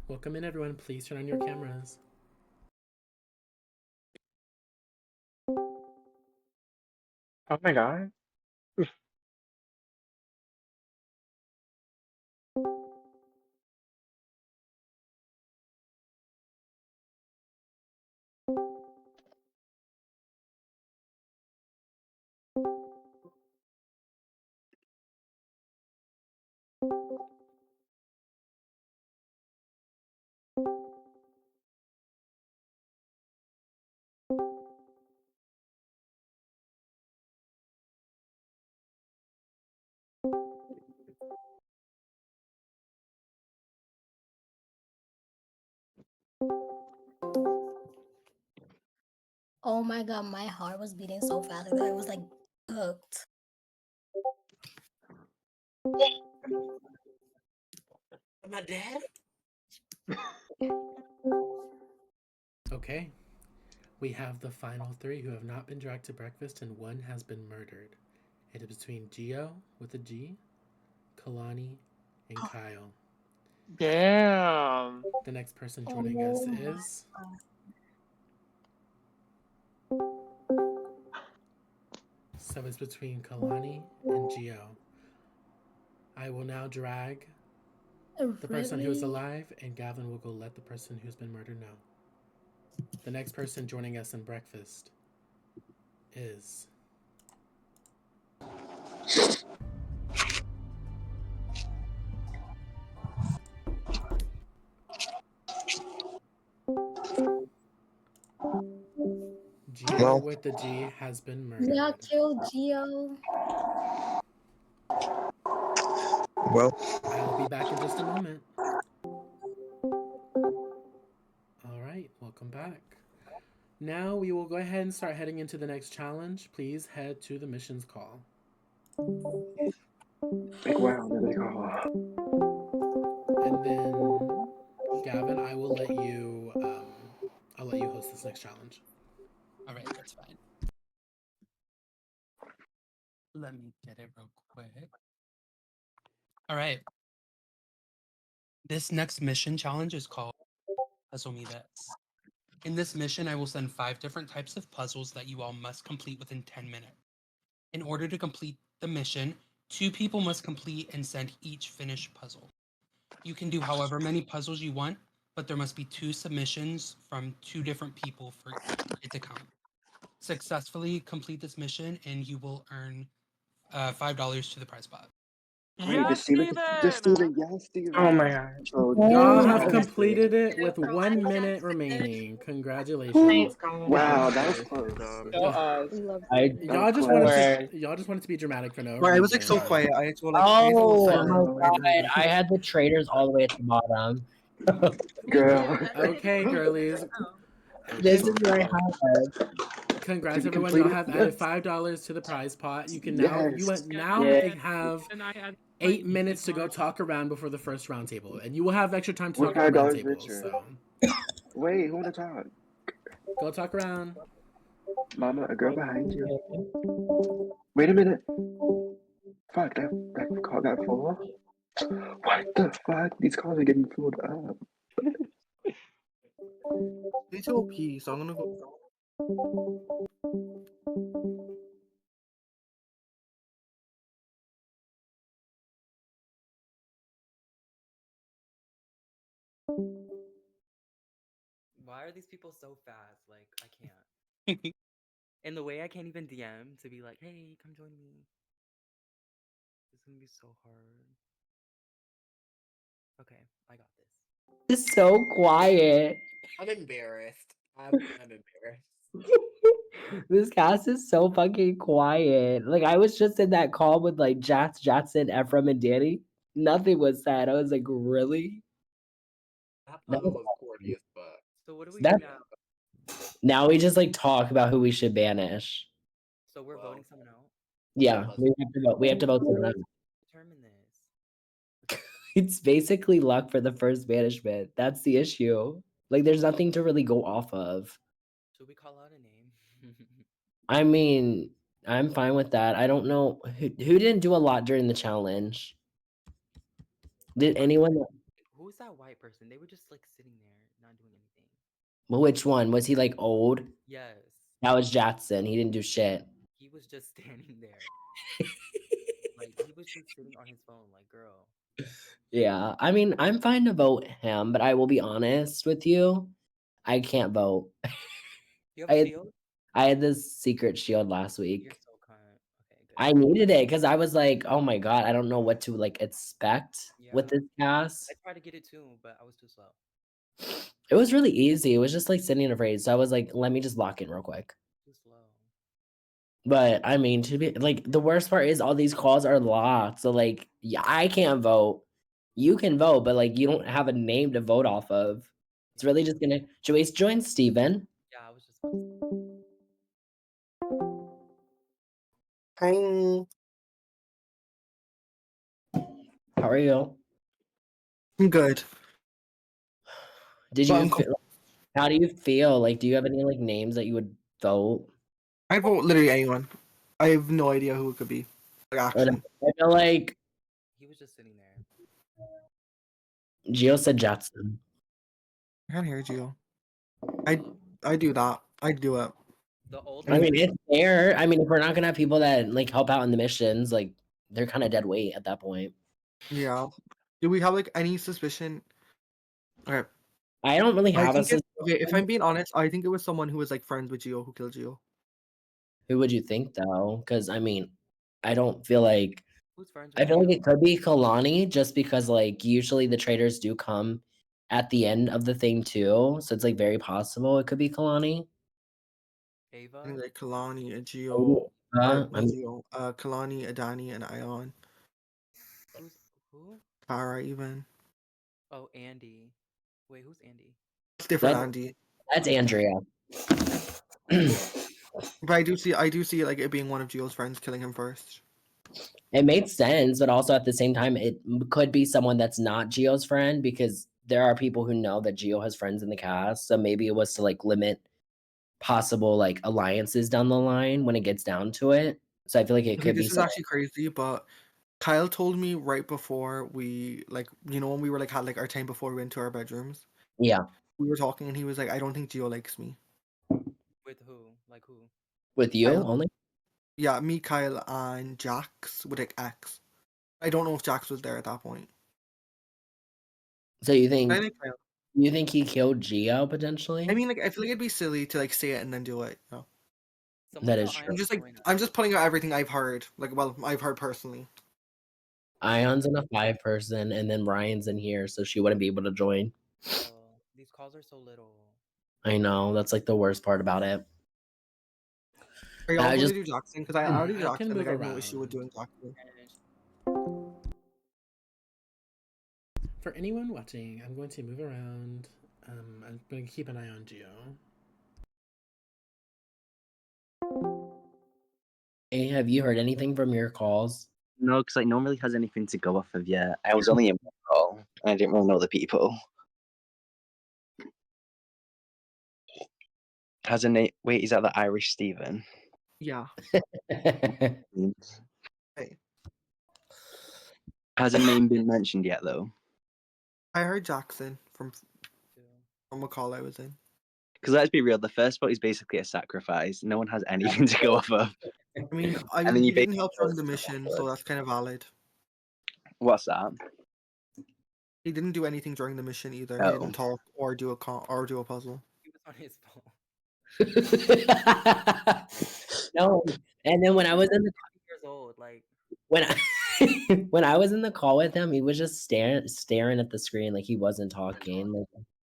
Welcome in, everyone. Please turn on your cameras. Oh my god. Oh my god, my heart was beating so fast that I was like hooked. Am I dead? Okay. We have the final three who have not been dragged to breakfast, and one has been murdered. It is between Gio with a G, Kalani, and Kyle. Damn. The next person joining us is so it's between Kalani and Gio. I will now drag the person who is alive, and Gavin will go let the person who's been murdered know. The next person joining us in breakfast is Gio with the G has been murdered. Yeah, kill Gio. Well, I will be back in just a moment. All right, welcome back. Now we will go ahead and start heading into the next challenge. Please head to the missions call. Big wow, another call. And then, Gavin, I will let you. I'll let you host this next challenge. All right, that's fine. Let me get it real quick. All right. This next mission challenge is called Puzzle Me This. In this mission, I will send 5 different types of puzzles that you all must complete within 10 minutes. In order to complete the mission, 2 people must complete and send each finished puzzle. You can do however many puzzles you want, but there must be 2 submissions from 2 different people for it to count. Successfully complete this mission, and you will earn $5 to the prize pot. Wait, Yes, just Steven. Just Steven. Yes, Steven. Oh my god. Y'all have completed it with 1 minute remaining. Congratulations. Thanks, Wow, that was close. Y'all just wanted to be dramatic for no reason. I was like so quiet. I told like Oh my god, I had the traders all the way at the bottom. Girl. Okay, girlies. This is very hard. Congrats, Did we everyone! complete Y'all it? have added $5 to the prize pot. You can now Yes. have 8 minutes to go talk around before the first round table, and you will have extra time to We're talk at round $5 tables. richer. So Wait, who wanna talk? go talk around. Mama, a girl behind you. Wait a minute. Fuck, that call got full. What the fuck? These calls are getting filled up. it's OP, so I'm gonna go. Why are these people so fast? Like, I can't. And the way I can't even DM to be like, hey, come join me. It's gonna be so hard. Okay, I got this. It's so quiet. I'm embarrassed. I'm embarrassed. This cast is so fucking quiet. Like I was just in that call with like Jackson, Ephraim, and Danny. Nothing was said. I was like, really? That puzzle was corny as fuck. So what do we That- do now? Now we just like talk about who we should banish. So we're Well, voting someone out? Yeah, we have to vote. We have to vote someone out. Determine this. It's basically luck for the first banishment. That's the issue. Like, there's nothing to really go off of. Should we call out a name? I mean, I'm fine with that. I don't know who didn't do a lot during the challenge. Did anyone? Who's that white person? They were just like sitting there, not doing anything. Which one was he? Like old? Yes. That was Jackson. He didn't do shit. He was just standing there. Like he was just sitting on his phone, like girl. Yeah, I mean, I'm fine to vote him, but I will be honest with you, I can't vote. You have I a had, shield? I had this secret shield last You're week. so kind. Okay, good. I needed it because I was like, oh my god, I don't know what to like expect with Yeah. this cast. I tried to get it too, but I was too slow. It was really easy. It was just like sitting in a phrase. So I was like, let me just lock in real quick. Too slow. But I mean, to be like, the worst part is all these calls are locked. So like, yeah, I can't vote. You can vote, but like, you don't have a name to vote off of. It's really just gonna. Joyce join Steven. Yeah, I was just about to Hi. How are you? I'm good. Did But you? I'm How do you feel? Like, do you have any like names that you would vote? I vote literally anyone. I have no idea who it could be. Like I actually. feel like He was just sitting there. Gio said Jackson. I can't hear you. I do that. I do it. The old I mean, it's fair. I mean, if we're not gonna have people that like help out in the missions, like they're kind of dead weight at that point. Yeah. Do we have like any suspicion? Okay. I don't really I have a. think okay, if I'm being honest, I think it was someone who was like friends with Gio who killed Gio. Who would you think though? Because I mean, I don't feel like. Who's friends I with feel like Gio? it could be Kalani, just because like usually the traders do come at the end of the thing too, so it's like very possible it could be Kalani. Ava? I think like Kalani, a Gio, I not mean, Gio, Kalani, a Danny, and Ion. Who's who? Farah even. Oh, Andy. Wait, who's Andy? It's different, That- Andy. that's Andrea. But I do see like it being one of Gio's friends killing him first. It made sense, but also at the same time, it could be someone that's not Gio's friend because there are people who know that Gio has friends in the cast. So maybe it was to like limit possible like alliances down the line when it gets down to it. So I feel like it Okay, could be this is someone. actually crazy, but Kyle told me right before we like when we were like had like our time before we went to our bedrooms. Yeah, We were talking and he was like, I don't think Gio likes me. With who? Like who? with you Kyle. only. Yeah, me, Kyle, and Jax with like X. I don't know if Jax was there at that point. So you I think think Kyle. he killed Gio potentially? I mean, like I feel like it'd be silly to like say it and then do it. You know? Someone That tell is Ian true. to join us. I'm just putting out everything I've heard. Like, well, I've heard personally. Ion's in a 5-person, and then Ryan's in here, so she wouldn't be able to join. These calls are so little. I know that's like the worst part about it. Are y'all I going just to do Jackson? Because I already do I can Jackson. Like, I move have no issue with around. doing Jackson. For anyone watching, I'm going to move around. I'm going to keep an eye on Gio. Hey, have you heard anything from your calls? No, because like no one really has anything to go off of yet. I was only in one call, and I didn't really know the people. Has a name? Wait, is that the Irish Stephen? Yeah. Hey. Has a name been mentioned yet, though? I heard Jackson from a call I was in. Because let's be real, the first vote is basically a sacrifice. No one has anything to go off of. I mean, And then he you didn't basically help vote during the for mission, Edward. so that's kind of valid. What's that? He didn't do anything during the mission either. He Oh. didn't talk or do a puzzle. He was on his phone. No, and then when I was in the Years old, like when I when I was in the call with him, he was just staring at the screen like he wasn't talking. Like,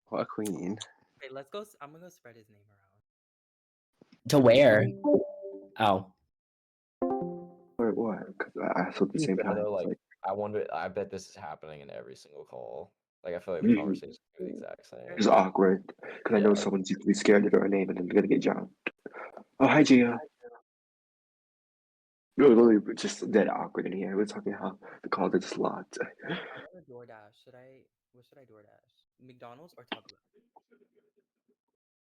What a queen. okay, let's go. I'm gonna go spread his name around. to where? Oh, Wait, what? Because I saw at the To be same fair, time. though, It's like I wonder. I bet this is happening in every single call. Like I feel like the Mhm. conversation is the exact same. it's awkward because I know Yeah. someone's equally scared of her name and then they're gonna get jammed. Oh, hi, Gia. It was literally just dead awkward in here. We're talking how the calls are just locked. Or DoorDash. What should I DoorDash? McDonald's or Taco Bell?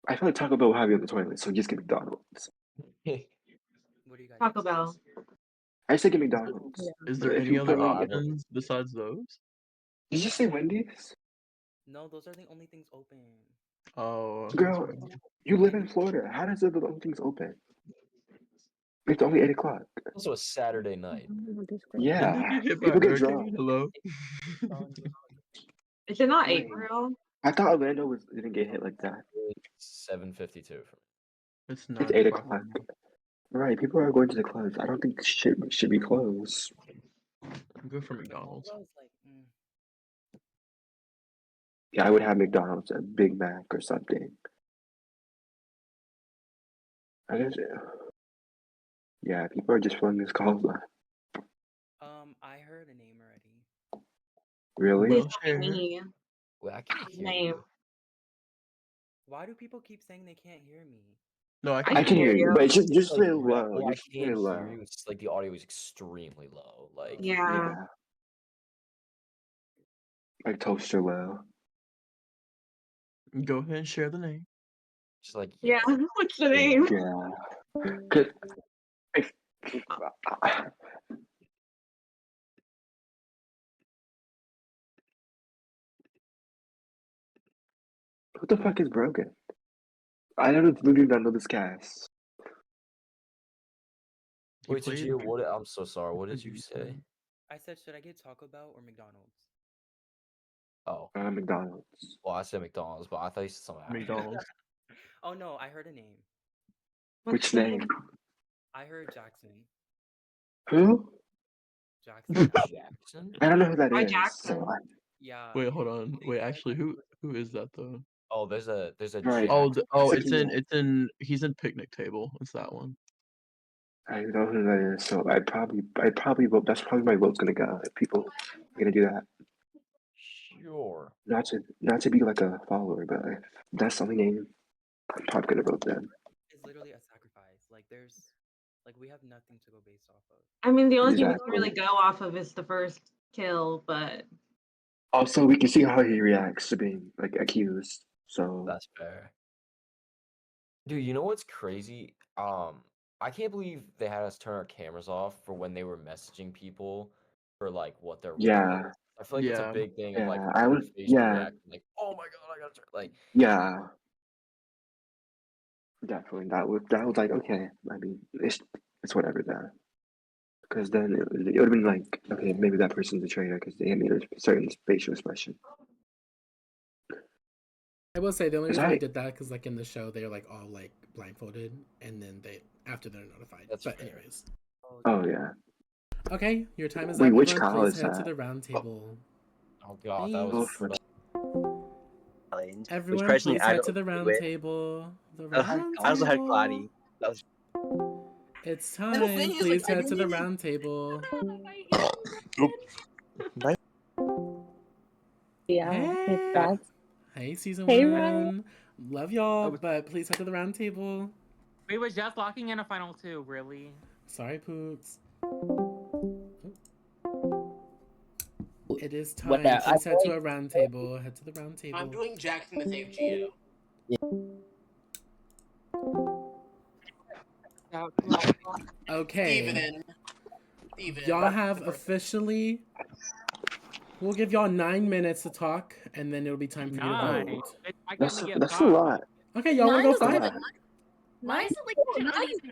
I feel like Taco Bell will have you on the toilet, so just get McDonald's. What do you guys? Taco Bell. I say get McDonald's. Is there If any you other put me- options besides those? Did you say Wendy's? No, those are the only things open. Oh, Girl, you live in Florida. How does the only things open? It's only 8 o'clock. Also a Saturday night. Yeah, Didn't they get hit by people a get hurricane? drunk. Hello. Is it not Wait. April? I thought Orlando didn't get hit like that. It's 7:52 for me. It's It's 9 8 o'clock. o'clock. Right, people are going to the clubs. I don't think shit should be closed. Go for McDonald's. I was like, Yeah, I would have McDonald's, a Big Mac or something. I guess. Yeah, people are just filling this call line. I heard a name already. Really? Please tell me. Well, I can't hear Name. you. Why do people keep saying they can't hear me? No, I I can hear you, but it's just Like, really low. well, I Just can't really hear low. you. It's like the audio is extremely low. Like Yeah. Like toaster low. Go ahead and share the name. just like Yeah. What's the name? Yeah. 'Cause if, what the fuck is broken? I don't do not know this cast. Wait, did you? What? I'm so sorry. What did you say? I said, should I get Taco Bell or McDonald's? Oh, McDonald's. well, I said McDonald's, but I thought you said something. after. McDonald's. Oh no, I heard a name. Which name? I heard Jackson. Who? Jackson. Jackson? I don't know who that Why is. Jackson? So Yeah. Wait, hold on. Wait, actually, who is that though? Oh, there's a Right. Oh, Jackson. he's in Picnic Table. It's that one. I know who that is. So I'd probably vote. That's probably my vote's gonna go if people are gonna do that. Sure. Not to be like a follower, but if that's the only name, I'm probably gonna vote them. It's literally a sacrifice. Like we have nothing to go based off of. I mean, the only thing we can Exactly. really go off of is the first kill, but Also, we can see how he reacts to being like accused. So That's fair. Dude, you know what's crazy? I can't believe they had us turn our cameras off for when they were messaging people for like what their role yeah, is. I feel like it's a Yeah. big thing of like yeah, I your would, facial yeah, reaction, like, oh my god, I gotta turn like yeah, definitely. That was like okay. I mean, it's whatever then. Because then it would have been like, okay, maybe that person's a traitor because they made a certain facial expression. I will say the only Is reason we that- did that because like in the show they're like all like blindfolded and then after they're notified. That's but fair. anyways. Oh yeah. Okay, your time is Wait, up. which Everyone, call please is head to that? the round table. oh god, that was for Everyone, personally, please I head don't to the agree round with. table. The I round also had table. Claudia. That was It's And the time. thing is, Please like, I head to the didn't even- round table. Yeah, Hey, hey, season Hey, one. Ryan. Love y'all, but please head to the round table. We was just locking in a final two, really. Sorry, Poops. It is time. What Please I head feel to like- a round table. Head to the round table. I'm doing Jackson to save Gio. Okay. Steven. Y'all have officially. We'll give y'all 9 minutes to talk, and then it'll be time for you to Nice. vote. Why can't we get That's a five? lot. Okay, y'all want to go 5? Nine,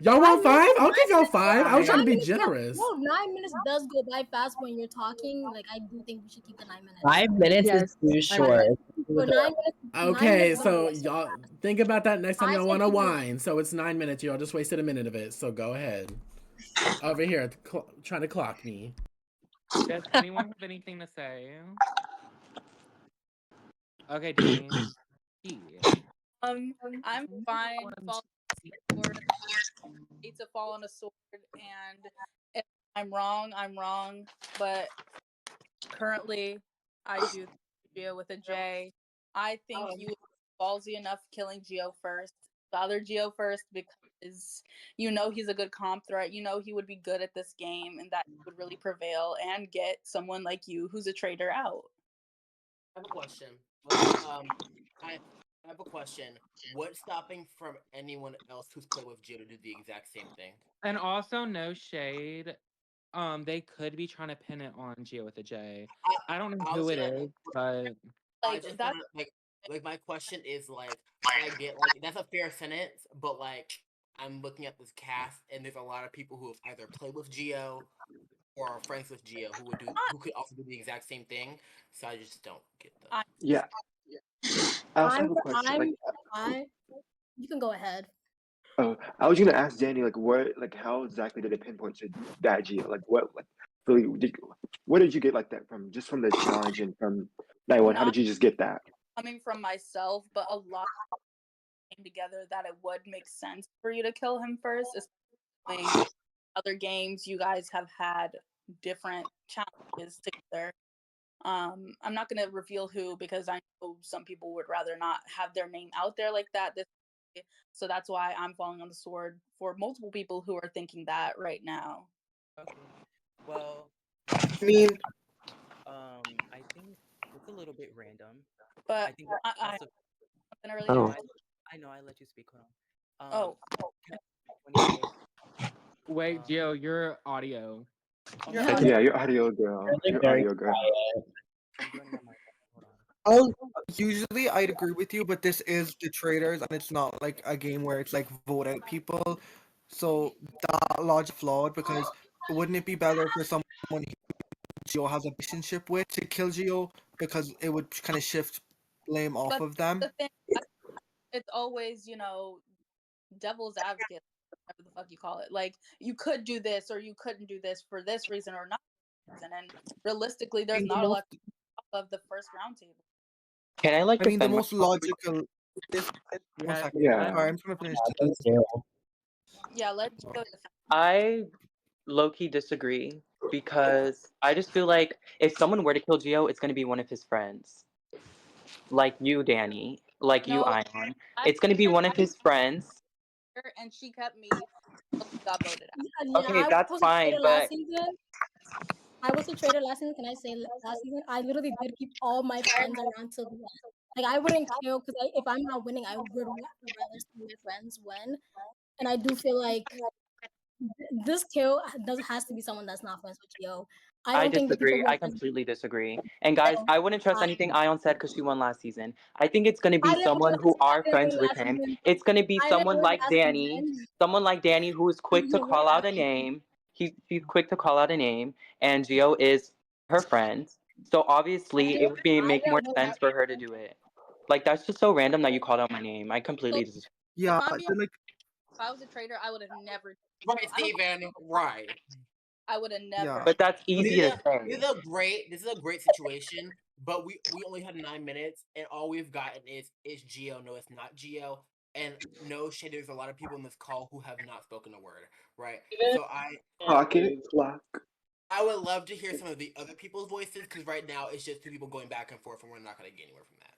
Y'all want 5? I'll give y'all minutes- 5. I was trying to be 9 minutes does- generous. No, 9 minutes does go by fast when you're talking. Like I do think we should keep the 9 minutes. 5 minutes is too short. So 9 minutes. 9 Okay, minutes so does- y'all think about that next time I y'all said want to you- whine. So it's 9 minutes. Y'all just wasted a minute of it. So go ahead. Over here, trying to clock me. Does anyone have anything to say? Okay, Denise. I'm fine. Need to fall on a sword, and if I'm wrong, I'm wrong. But currently, I do Gio with a J. I think you were ballsy enough killing Gio first, the other Gio first, because is, you know, he's a good comp threat. You know, he would be good at this game and that he would really prevail and get someone like you who's a traitor out. I have a question. I have a question. What's stopping from anyone else who's played with Gio to do the exact same thing? And also, no shade. They could be trying to pin it on Gio with a J. I don't know who it is, but I just wanna, like my question is like, I get like that's a fair sentence, but like I'm looking at this cast and there's a lot of people who have either played with Gio or are friends with Gio who could also do the exact same thing. So I just don't get that. Yeah. I also have a question. You can go ahead. Oh, I was gonna ask Danny, like, how exactly did it pinpoint to that Geo? Like, really where did you get like that from? Just from the challenge and from night one? How did you just get that? Coming from myself, but a lot came together that it would make sense for you to kill him first. Especially other games, you guys have had different challenges together. I'm not gonna reveal who because I know some people would rather not have their name out there like that. So that's why I'm falling on the sword for multiple people who are thinking that right now. Okay. Well, I mean, I think it's a little bit random. But I think I also, really I know I let you speak. Hold Oh. Wait, Gio, your audio. Yeah, your audio girl. Your audio girl. Usually I'd agree with you, but this is the traders, and it's not like a game where it's like vote out people. So that logic flawed because wouldn't it be better for someone who Gio has a relationship with to kill Gio because it would kind of shift blame off of them? The thing, it's always, you know, devil's advocate, whatever the fuck you call it. Like, you could do this or you couldn't do this for this reason or not reason. And realistically, there's not a lot of the first round table. Can I like I mean, the defend most logical. One second. Yeah. Sorry, I'm trying to finish. Yeah, let's go. I low-key disagree because I just feel like if someone were to kill Gio, it's gonna be one of his friends. Like you, Danny. Like you, Ion. It's gonna be one of his friends. And she kept me. Got voted out. Yeah, Okay, I that's was fine, a traitor but last season. I was a traitor last season. Can I say last season? I literally did keep all my friends around till the end. Like I wouldn't kill because if I'm not winning, I would rather see my friends win. And I do feel like this kill has to be someone that's not friends with Gio. I don't think the people disagree. who are I friends completely disagree. And guys, I wouldn't trust anything Ion said because she won last season. I think it's gonna I be didn't win someone last who season. I are didn't friends win with last him. season. It's gonna be I didn't someone win like last Danny. season. Someone like Danny who is quick to call out a name. He's quick to call out a name, and Gio is her friend. So obviously, it would make more sense for her to do it. Like that's just so random that you called out my name. I completely disagree. Yeah, If I was a traitor, I would have never. Right, Steven. Right. I would have never. But that's easy to say. This is a great situation, but we only had 9 minutes, and all we've gotten is Gio. No, it's not Gio. And no shade, there's a lot of people in this call who have not spoken a word, right? So I would love to hear some of the other people's voices because right now it's just two people going back and forth, and we're not going to get anywhere from that.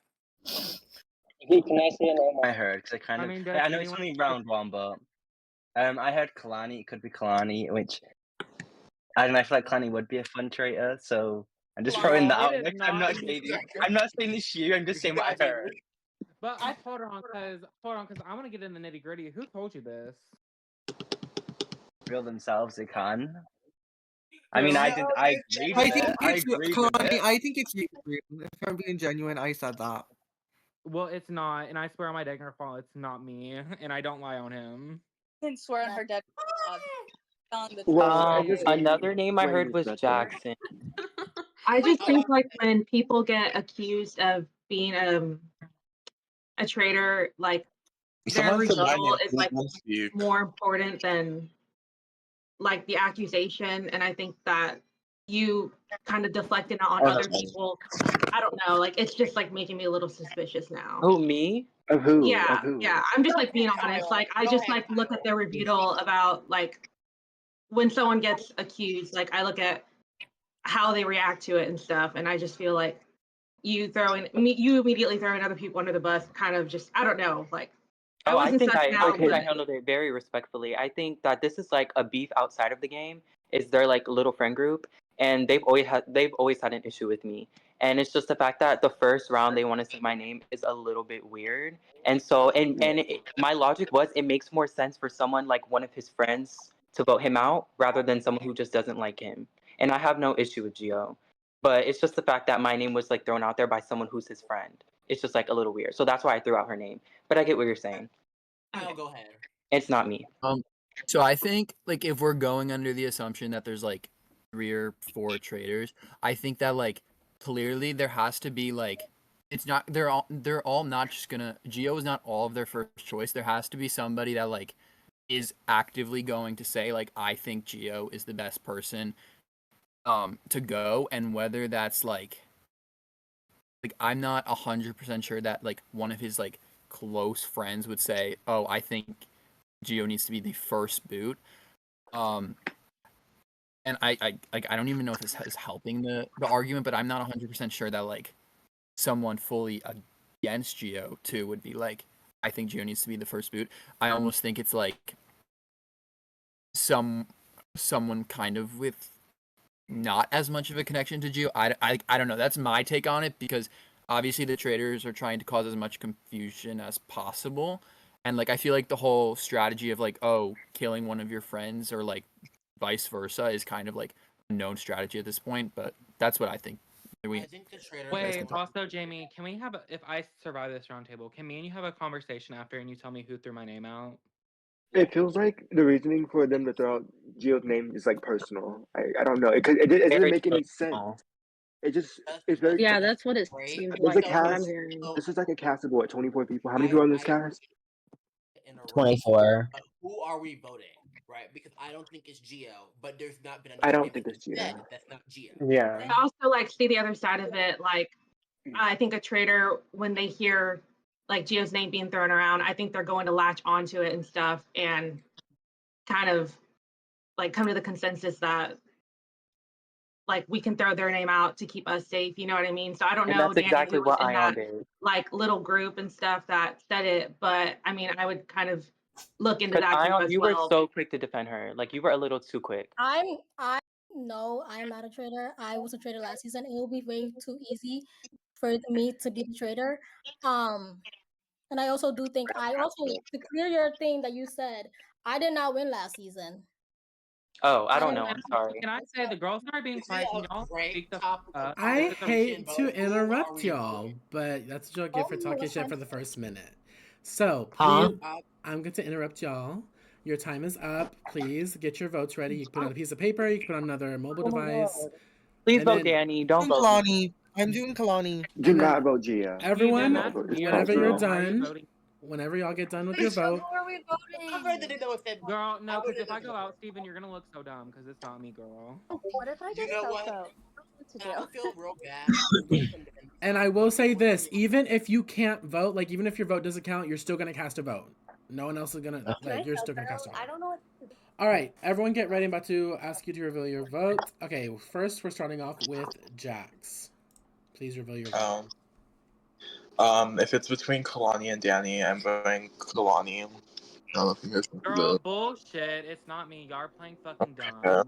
Can I say a name I heard? Because I I mean, know it's anyone- only round one, but I heard Kalani. It could be Kalani, which I don't know. I feel like Kalani would be a fun traitor, so I'm just throwing that out. It is I'm not saying this you. I'm just saying what I heard. But hold on, because I want to get in the nitty gritty. Who told you this? Real themselves, they can. I mean, I agreed with I think it. I it's agreed with Kalani. it. I think it's you. If I'm being genuine, I said that. Well, it's not, and I swear on my dead grandpa, it's not me, and I don't lie on him. I can swear on her dead. Another name I heard was Jackson. I just think like when people get accused of being a traitor, like their Someone said my rebuttal name, is please like don't speak. more important than like the accusation, and I think that you kind of deflecting it on Oh, other that's fine. people. I don't know, like it's just like making me a little suspicious now. Who, me? Of who? Yeah, Of who? yeah. I'm just like being honest. Like I just like look at their rebuttal about like when someone gets accused, like I look at how they react to it and stuff, and I just feel like you immediately throwing other people under the bus kind of just, I don't know, like Oh, I wasn't think sussing out, I but handled it very respectfully. I think that this is like a beef outside of the game. Is their like little friend group, and they've always had an issue with me. And it's just the fact that the first round they want to say my name is a little bit weird. And so my logic was it makes more sense for someone like one of his friends to vote him out rather than someone who just doesn't like him. And I have no issue with Gio, but it's just the fact that my name was like thrown out there by someone who's his friend. It's just like a little weird. So that's why I threw out her name. But I get what you're saying. I'll go ahead. It's not me. So I think like if we're going under the assumption that there's like 3 or 4 traders, I think that like clearly there has to be like it's not they're all not just gonna Gio is not all of their first choice. There has to be somebody that like is actively going to say like I think Gio is the best person to go, and whether that's like I'm not 100% sure that like one of his like close friends would say, "Oh, I think Gio needs to be the first boot." And I don't even know if this is helping the argument, but I'm not 100% sure that like someone fully against Gio too would be like, I think Gio needs to be the first boot. I almost think it's like someone kind of with not as much of a connection to Gio. I don't know. That's my take on it, because obviously the traders are trying to cause as much confusion as possible. And like I feel like the whole strategy of like, oh, killing one of your friends or like vice versa is kind of like a known strategy at this point, but that's what I think. I think the traders. Wait, also Jamie, can we have if I survive this roundtable, can me and you have a conversation after and you tell me who threw my name out? It feels like the reasoning for them to throw out Gio's name is like personal. I don't know. It doesn't make any sense. It's very. Yeah, that's what it seems There's like. a That's what I'm cast. hearing. This is like a cast of what, 24 people? How many people are on this cast? 24. Who are we voting? Right? Because I don't think it's Gio, but there's not been I another don't name think it's Gio. that's not Gio. Yeah. I also like see the other side of it. Like, I think a trader, when they hear like Gio's name being thrown around, I think they're going to latch onto it and stuff, and kind of like come to the consensus that like we can throw their name out to keep us safe. You know what I mean? So I don't And know that's Danny, exactly who was what in Ion that did. like little group and stuff that said it, but I mean, I would kind of look into Because that group Ion, as you were well. so quick to defend her. Like you were a little too quick. No, I am not a trader. I was a trader last season. It will be way too easy for me to be the trader. And I also do think to clear your thing that you said, I did not win last season. Oh, I don't know. I'm sorry. Can I say the girls are being quiet? Can y'all speak the fuck up? I hate to interrupt y'all, but that's what y'all get for talking shit for the first minute. So please, I'm going to interrupt y'all. Your time is up. Please get your votes ready. You can put it on a piece of paper. You can put it on another mobile device. Please vote Danny. Don't vote Kalani. I'm doing Kalani. Do not vote Gio. Everyone, Do not vote this whenever girl. you're done, whenever y'all get done with your vote, Who are we voting? I'd rather know if that. Girl, no, because if I go out, Steven, you're gonna look so dumb because it's not me, girl. What if I just self vote? I feel real bad. and I will say this, even if you can't vote, like even if your vote doesn't count, you're still gonna cast a vote. No one else is gonna like you're still gonna cast a vote. I don't know what to do. All right, everyone get ready. I'm about to ask you to reveal your vote. Okay, first we're starting off with Jax. Please reveal your vote. If it's between Kalani and Danny, I'm voting Kalani. I don't know if you guys can do Girl, that. bullshit. It's not me. Y'all are playing fucking dumb. Yeah.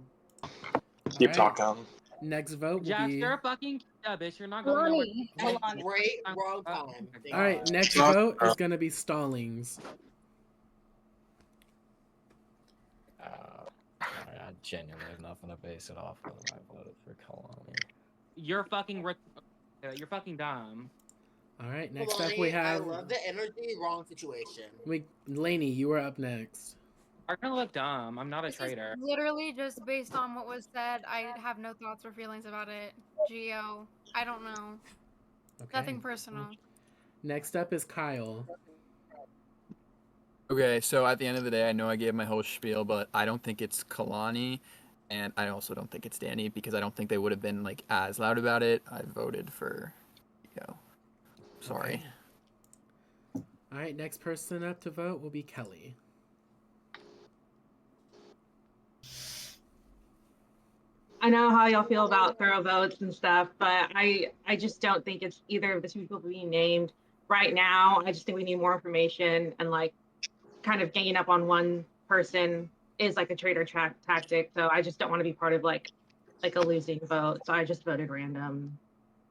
Keep Alright. talking. Next vote will Jax, be. you're a fucking bitch. You're not going nowhere. Great, wrong time. All right, next vote is gonna be Stallings. I genuinely have nothing to base it off of. I voted for Kalani. You're fucking you're fucking dumb. All right, next Kalani, up we have. I love the energy. Wrong situation. Lainey, you are up next. I'm gonna look dumb. I'm not a traitor. Literally just based on what was said. I have no thoughts or feelings about it. Gio, I don't know. Okay. Nothing personal. Next up is Kyle. Okay, so at the end of the day, I know I gave my whole spiel, but I don't think it's Kalani, and I also don't think it's Danny, because I don't think they would have been like as loud about it. I voted for Sorry. Okay. All right, next person up to vote will be Kelly. I know how y'all feel about thorough votes and stuff, but I just don't think it's either of the two people being named right now. I just think we need more information and like kind of ganging up on one person is like a traitor tactic. So I just don't want to be part of like a losing vote. So I just voted random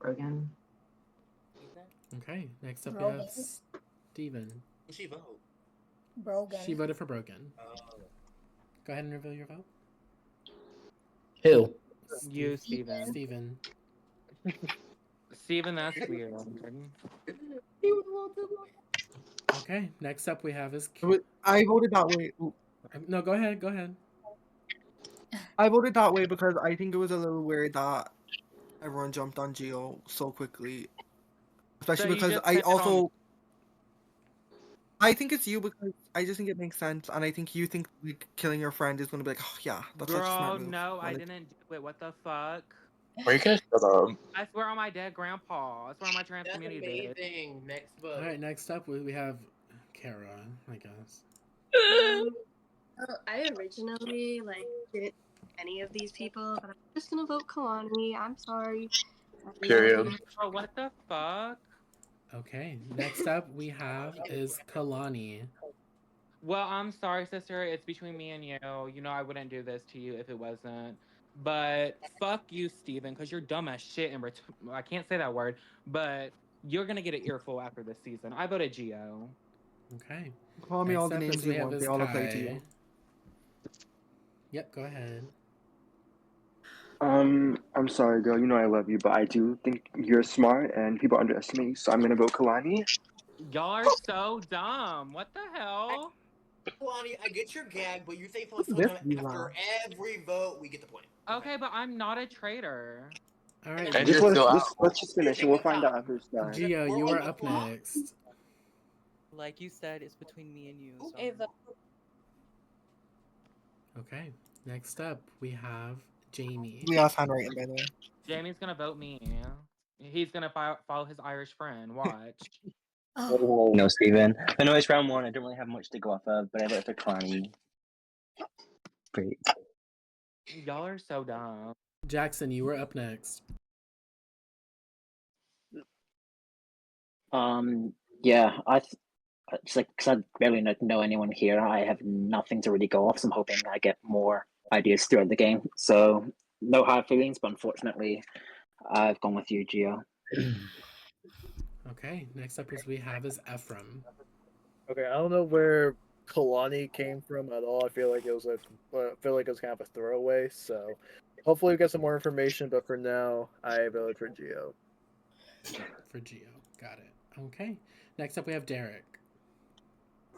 Brogan. Okay, next up we Brogan. have Steven. Who'd she vote? Brogan. She voted for Brogan. Oh. Go ahead and reveal your vote. Who? You, Steven. Steven. Steven, that's weird. Okay, next up we have is... I voted that way. No, go ahead, go ahead. I voted that way because I think it was a little weird that everyone jumped on Gio so quickly. Especially because I also... I think it's you because I just think it makes sense, and I think you think like, killing your friend is going to be like, oh yeah, that's such a smart move. No, I Like, didn't do it. What the fuck? Or you can shut up. I swear on my dead grandpa. I swear on my trans That's community. amazing. Next vote. All right, next up we have Kara, I guess. I originally didn't any of these people, but I'm just gonna vote Kalani. I'm sorry. Period. Oh, what the fuck? Okay, next up we have is Kalani. Well, I'm sorry, sister. It's between me and you. You know I wouldn't do this to you if it wasn't. But fuck you, Steven, because you're dumb as shit. I can't say that word, but you're gonna get an earful after this season. I voted Gio. Okay. call me Next all the up names is we you have want. is They all apply to Kai. you. Yep, go ahead. I'm sorry, girl. You know I love you, but I do think you're smart and people underestimate you, so I'm gonna vote Kalani. Y'all are so dumb. What the hell? Kalani, I get your gag, but you say so This after every vote, we get the point. Okay, but I'm not a traitor. All right. And Just you're still out. let's just finish and we'll find out after it's done. Gio, you are up next. Like you said, it's between me and you. So. Ava. Okay. Next up we have Jamie. We asked handwriting, by the way. Jamie's gonna vote me. He's gonna follow his Irish friend. Watch. No, Steven. I know it's round one. I don't really have much to go off of, but I voted for Kalani. Great. Y'all are so dumb. Jackson, you were up next. Yeah, it's like because I barely know anyone here. I have nothing to really go off, so I'm hoping I get more ideas throughout the game. So no hard feelings, but unfortunately, I've gone with you, Gio. Okay, next up is we have is Ephraim. Okay, I don't know where Kalani came from at all. I feel like it was kind of a throwaway. So hopefully we get some more information. But for now, I voted for Gio. For Gio, got it. Okay, next up we have Derek.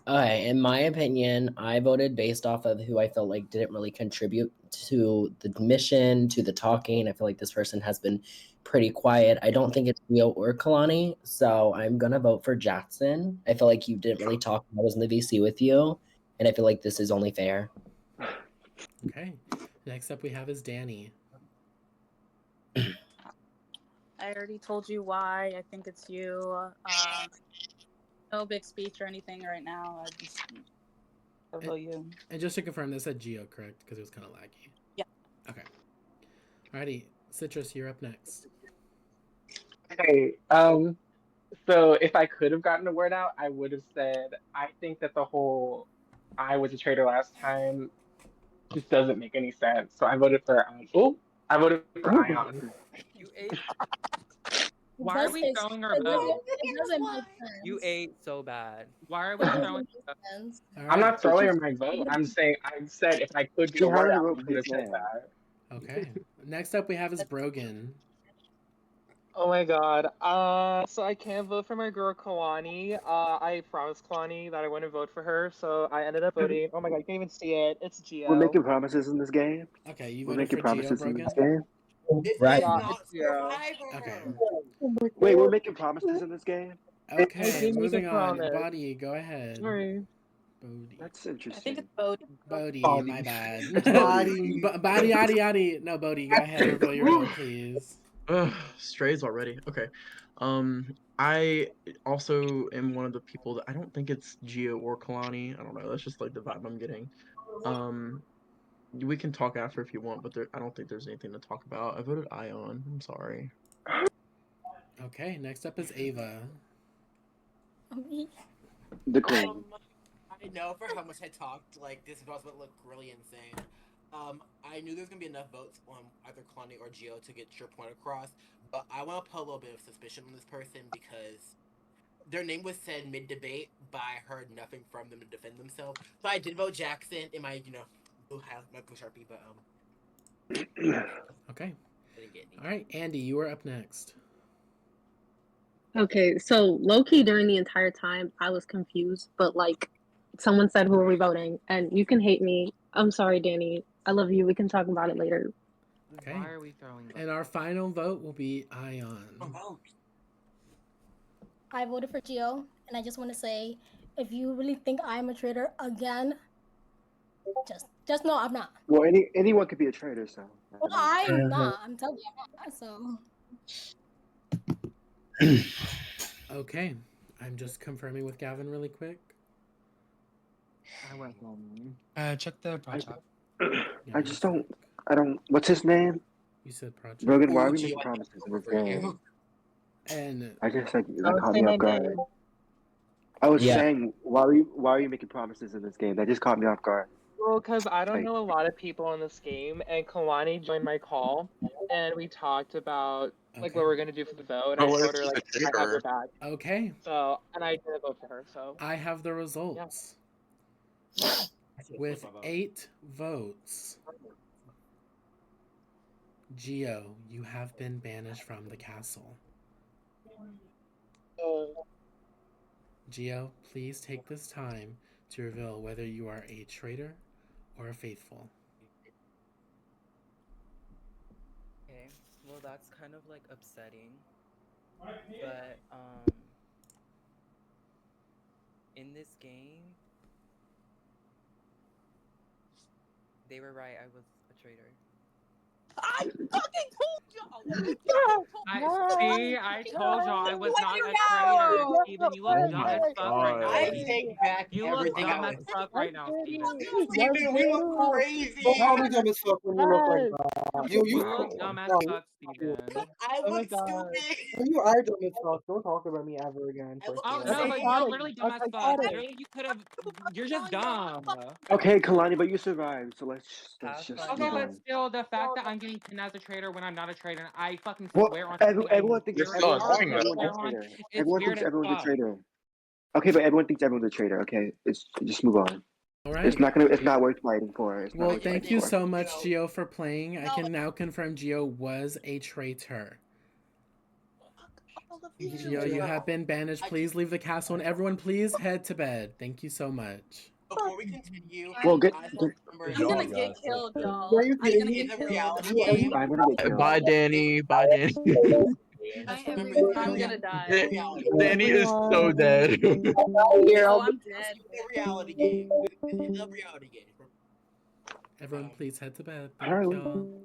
Okay, in my opinion, I voted based off of who I felt like didn't really contribute to the mission, to the talking. I feel like this person has been pretty quiet. I don't think it's Gio or Kalani, so I'm gonna vote for Jackson. I feel like you didn't really talk. I was in the VC with you, and I feel like this is only fair. Okay, next up we have is Danny. I already told you why. I think it's you. No big speech or anything right now. I'll vote you. And just to confirm, this said Gio, correct? Because it was kind of laggy. Yeah. Okay. Alrighty, Citrus, you're up next. Okay. So if I could have gotten a word out, I would have said I think that the whole "I was a traitor last time" just doesn't make any sense. So I voted for I voted for Ion. You ate. Why are we throwing our vote? It doesn't make sense. You ate so bad. Why are we throwing? I'm not throwing my vote. I'm saying I said if I could get a word out, I would have said that. Okay. Next up we have is Brogan. Oh my god. So I can't vote for my girl Kalani. I promised Kalani that I wouldn't vote for her, so I ended up voting. Oh my god, you can't even see it. It's Gio. We're making promises in this game. Okay, you We're voted making for promises Gio, in Brogan? this game. Right. Okay. Wait, we're making promises in this game. Okay, moving on. Bodie, go ahead. Sorry. Bodie. That's interesting. I think it's Bodie. Bodie, Bodie. my bad. Bodie. Bodie, Yadi. No, Bodie, go ahead and reveal your vote, please. Strays already. Okay. I also am one of the people that I don't think it's Gio or Kalani. I don't know. That's just like the vibe I'm getting. We can talk after if you want, but I don't think there's anything to talk about. I voted Ion. I'm sorry. Okay, next up is Ava. The queen. I know for how much I talked, like this vote would look really insane. I knew there's gonna be enough votes on either Kalani or Gio to get your point across, but I want to put a little bit of suspicion on this person because their name was said mid-debate, but I heard nothing from them to defend themselves. So I did vote Jackson in my, blue Sharpie, but Okay. didn't get any. All right, Andy, you are up next. Okay, so low key during the entire time I was confused, but like someone said, who are we voting? And you can hate me. I'm sorry, Danny. I love you. We can talk about it later. Okay. Why are we throwing? And our final vote will be Ion. I voted for Gio, and I just want to say, if you really think I'm a traitor again, just know I'm not. Well, anyone could be a traitor, so. Well, I'm not. I'm telling you, I'm not. So. Okay, I'm just confirming with Gavin really quick. I went home. Check the project. I just don't. I don't. What's his name? You said project. Rogan, why are we making promises in this game? And I just that caught me off guard. I was saying, why are you making promises in this game? That just caught me off guard. Well, because I don't know a lot of people in this game, and Kalani joined my call, and we talked about like what we're gonna do for the vote. And I told her like I have her back. Okay. So, and I did vote for her. So I have the results. With 8 votes, Gio, you have been banished from the castle. Gio, please take this time to reveal whether you are a traitor or a faithful. Okay, well that's kind of like upsetting, but in this game, they were right. I was a traitor. I fucking told y'all. I told y'all I was not a traitor. Steven, you look dumb as fuck right now. I take back You look everything dumb I as was. fuck right now, Steven. Steven, we look crazy. Don't call me dumb as fuck when you look like that. You look dumb as fuck, Steven. I look stupid. You are dumb as fuck. Don't talk about me ever again. Oh no, but you're literally dumb as fuck. Literally, you're just dumb. Okay, Kalani, but you survived, so let's just. Okay, move but on. still, the fact that I'm getting pinned as a traitor when I'm not a traitor, and I fucking Well, swear on everyone thinks everyone's a traitor. Everyone thinks everyone's a traitor. Okay, but everyone thinks everyone's a traitor. Okay, just move on. All right. It's not worth fighting for. It's not Well, worth thank fighting you for. so much, Gio, for playing. I can now confirm Gio was a traitor. Gio, you have been banished. Please leave the castle, and everyone, please head to bed. Thank you so much. Before we continue, Well, good. I'm gonna get killed, y'all. Where are you I'm gonna kidding get me? killed. I'm gonna get killed. Bye, Danny. Bye, Danny. I'm gonna die. Danny is so dead. Oh, I'm dead. The reality game. It's a reality game. Everyone, please head to bed. All right. Thank y'all.